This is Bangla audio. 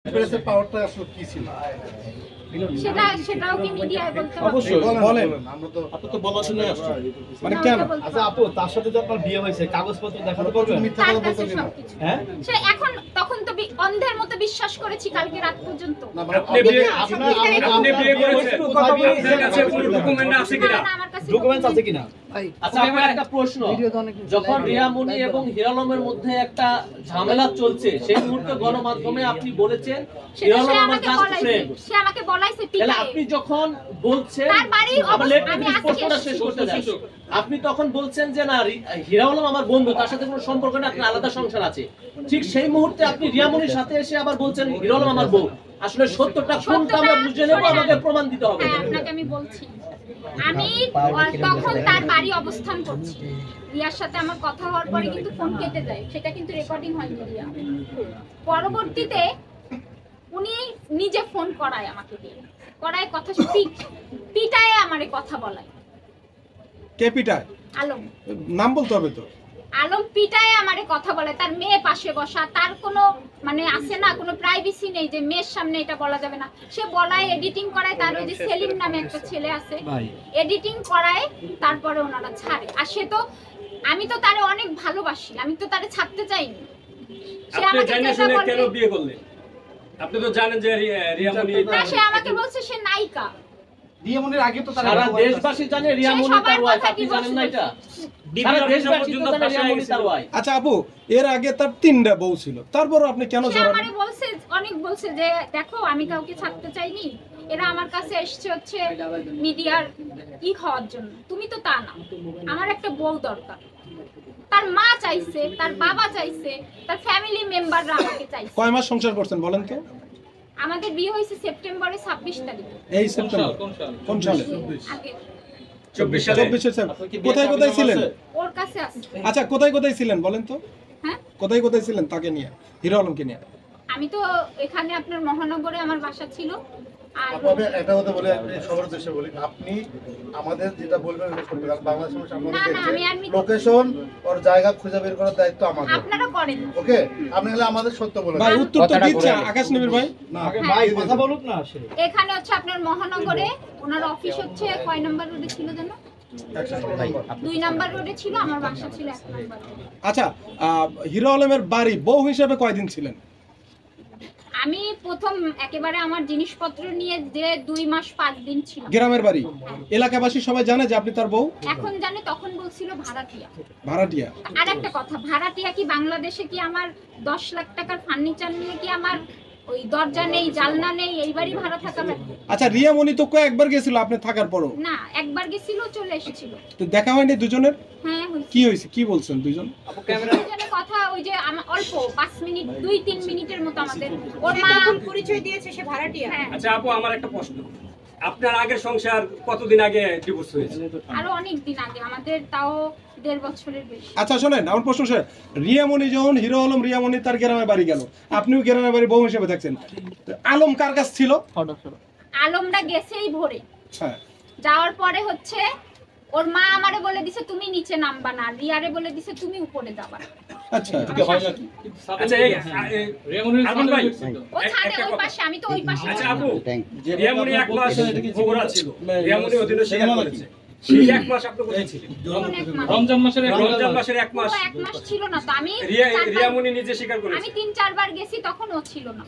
প্রেসের পাওয়ারটা আসলে কি ছিল? সেটাও কি মিডিয়ায় বলতে হবে? অবশ্যই বলেন। আমরা তো আপনি তো বলার জন্য আসছেন। মানে কেন? আচ্ছা আপু, তার সাথে যে আপনার বিয়ে হয়েছে কাগজপত্র দেখাতে পারবেন? মিথ্যা তার কথা কাছে বলতে না। সবকিছু। হ্যাঁ? সে এখন তখন তো অন্ধের মতো বিশ্বাস করেছি কালকে রাত পর্যন্ত। না, মানে আপনি বিয়ে করেছেন, আপনার কাছে কোনো ডকুমেন্ট আছে কিনা? না, আমার কাছে ডকুমেন্টস আছে কিনা? আচ্ছা আপনার একটা প্রশ্ন, যখন রিয়া মনি এবং হীরা আলমের মধ্যে একটা ঝামেলা চলছে সেই মুহূর্তে গণমাধ্যমে আপনি বলেছেন সেটা হীরা সে আলম আমার আমাকে জাস্ট বলাইছে। ফ্রেন্ড। সে আমাকে বলাইছে তাহলে পিটায়ে। আপনি যখন বলছেন তার বাড়ি আবার let me আমি finish আজকে প্রশ্নটা শেষ করতে যাই। আপনি তখন বলছেন যে না হীরা আলম আমার বন্ধু, তার সাথে কোনো সম্পর্ক নেই, আপনার আলাদা সংসার আছে। ঠিক সেই মুহূর্তে আপনি রিয়া মনির সাথে এসে আবার বলছেন হীরা আলম আমার বউ। আসলে সত্যটা কোনটা আমরা বুঝে নেব, আমাকে প্রমাণ দিতে হবে। হ্যাঁ, আপনাকে আমি বলছি। আমি তখন তার বাড়ি অবস্থান করছি। রিয়ার সাথে আমার কথা হওয়ার পরে কিন্তু ফোন কেটে যায়, সেটা কিন্তু রেকর্ডিং হয়নি রিয়া। পরবর্তীতে উনি নিজে ফোন করায় আমাকে দিয়ে, করায় কথা পিটায় আমারে কথা বলায়। কে পিটায়? আলম নাম বলতে হবে তো। আলম পিটায় আমারে কথা বলে, তার মেয়ে পাশে বসা, তার কোনো মানে আছে না, কোনো প্রাইভেসি নেই যে মেয়ের সামনে এটা বলা যাবে না। সে বলায়, এডিটিং করায়, তার ওই যে সেলিম নামে একটা ছেলে আছে, এডিটিং করায়, তারপরে ওনারা ছাড়ে। আর সে তো, আমি তো তারে অনেক ভালোবাসি, আমি তো তারে ছাড়তে চাইনি। সে আপনি আমাকে জানেন যেটা শুনে বলে- কেন বিয়ে করলেন? আপনি তো জানেন যে রিয়া মনি না, সে আমাকে বলছে সে নায়িকা। রিয়ামনির আগে তো সারা দেশবাসী জানে রিয়া মনি তার ওয়াইফ, আপনি জানেন না এটা? সারা দেশবাসী তো জানে রিয়া মনি তার ওয়াইফ। আচ্ছা আপু, এর আগে তার 3টা বউ ছিল, তারপরও আপনি কেন সে জড়ালেন? আমারে বলছে, অনেক বলছে যে দেখো আমি কাউকে ছাড়তে চাইনি, এরা আমার কাছে এসছে হচ্ছে মিডিয়ার ই হওয়ার জন্য। তুমি তো তা না, আমার একটা বউ দরকার। তার মা চাইছে, তার বাবা চাইছে, তার ফ্যামিলি মেম্বাররা আমাকে চাইছে। কয় মাস সংসার করছেন বলেন তো? আমাদের বিয়ে হয়েছে সেপ্টেম্বরে 26 তারিখে এই সেপ্টেম্বর। কোন সালে? আগে 24 সালে 24 সালে। কোথায় কোথায় ছিলেন? ওর কাছে আসছে। আচ্ছা কোথায় কোথায় ছিলেন বলেন তো? হ্যাঁ, কোথায় কোথায় ছিলেন তাকে নিয়ে, হিরো আলমকে নিয়ে? আমি তো এখানে আপনার মহানগরে আমার বাসা ছিল। আর আপনাদের এটা হতে বলে আপনি সবার উদ্দেশ্যে বলি, আপনি আমাদের যেটা বলবেন ওটা করবেন। কারণ বাংলাদেশ মানুষ আপনাদের না, না, আমি আর দেখছে, মিথ্যা- লোকেশন ওর জায়গা খুঁজে বের করার দায়িত্ব আমাদের। আপনারা করেন। ওকে, আপনি হলে আমাদের সত্য বলে ভাই দেন। উত্তর তো দিচ্ছে আকাশ নবীর ভাই। না, আগে ভাই কথা বলুক না সে। এখানে হচ্ছে আপনার মহানগরে ওনার অফিস হচ্ছে কয় নাম্বার রোডে ছিল জানো? 2 নাম্বার রোডে ছিল, আমার বাসা ছিল 1 নাম্বার রোডে। আচ্ছা হিরো আলমের বাড়ি বউ হিসেবে কয়দিন ছিলেন? আমি প্রথম একেবারে আমার জিনিসপত্র নিয়ে যে 2 মাস 5 দিন ছিল। গ্রামের বাড়ি। এলাকাবাসী সবাই জানে যে আপনি তার বউ? এখন জানে, তখন বলছিল ভাড়াটিয়া। ভাড়াটিয়া। আর একটা কথা, ভাড়াটিয়া কি বাংলাদেশে কি আমার 10 লাখ টাকার ফার্নিচার নিয়ে কি আমার ওই দরজা নেই, জানলা নেই, এই বাড়ি ভাড়া থাকা লাগবে? আচ্ছা রিয়া মনি তো কয়েকবার গেছিল আপনি থাকার পরও, না, একবার গেছিল, চলে এসেছিল। তো দেখা হয়নি দুজনের? হ্যাঁ হয়েছে। কি হয়েছে, কি বলছেন দুজন? দুজনের কথা ওই যে অল্প 5 মিনিট, 2-3 মিনিটের মতো আমাদের। ওর মা পরিচয় দিয়েছে সে ভাড়াটিয়া। হ্যাঁ, আচ্ছা আপু, আমার একটা প্রশ্ন, আপনার আগের সংসার কতদিন আগে ডিভোর্স হয়েছে? আরো অনেক দিন আগে, আমাদের তাও 1.5 বছরের বেশি। আচ্ছা শোনেন, আমার প্রশ্ন স্যার, রিয়া মনি যখন হিরো আলম রিয়া মনি তার গ্রামের বাড়ি গেল, আপনিও গ্রামের বাড়ি বউ হিসেবে থাকছেন, তো আলম কার কাছ ছিল? আলমটা গেছেই ভোরে, হ্যাঁ যাওয়ার পরে হচ্ছে ওর মা আমারে বলে দিছে তুমি নিচে নামবা না, রিয়ারে বলে দিছে তুমি উপরে যাবা। আচ্ছা আচ্ছা আগুন ভাই, ও ছাদে একটা ওই কথা। পাশে, আমি তো ওই পাশে। আচ্ছা আপু, রিয়া মনি 1 মাস বগুড়া ছিল, রিয়া মনি অধীনে স্বীকার করেছে। সেই 1 মাস আপনি কোথায় ছিলেন? কোন এক মাস? রমজান মাসের 1 মাস ও 1 মাস ছিল না তো, আমি রিয়া মনি নিজে স্বীকার করেছে। আমি 3-4 বার গেছি, তখন ও ছিল না।